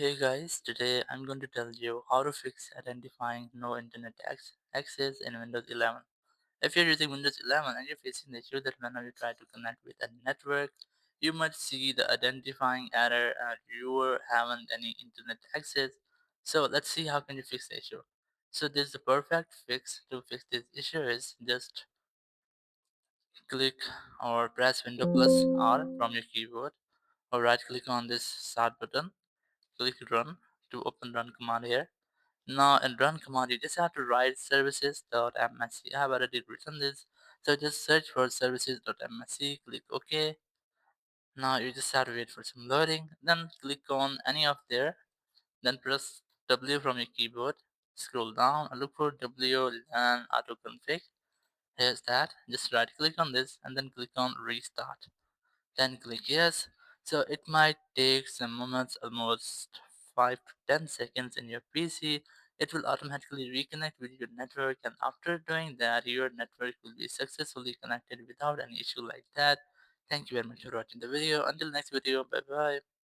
Hey guys, today I'm going to tell you how to fix identifying no internet access in Windows 11. If you're using Windows 11 and you're facing the issue that whenever you try to connect with a network, you might see the identifying error and you haven't any internet access. So let's see how can you fix the issue. So this the perfect fix to fix this issue is just click or press Window plus R from your keyboard or right click on this start button. Click run to open run command here. Now in run command you just have to write services.msc. I have already written this. So just search for services.msc, click OK. Now you just have to wait for some loading. Then click on any of there. Then press W from your keyboard. Scroll down and look for W and autoconfig. Here's that. Just right click on this and then click on restart. Then click yes. So it might take some moments, almost 5 to 10 seconds in your PC. It will automatically reconnect with your network, and after doing that, your network will be successfully connected without any issue like that. Thank you very much for watching the video. Until next video, bye bye.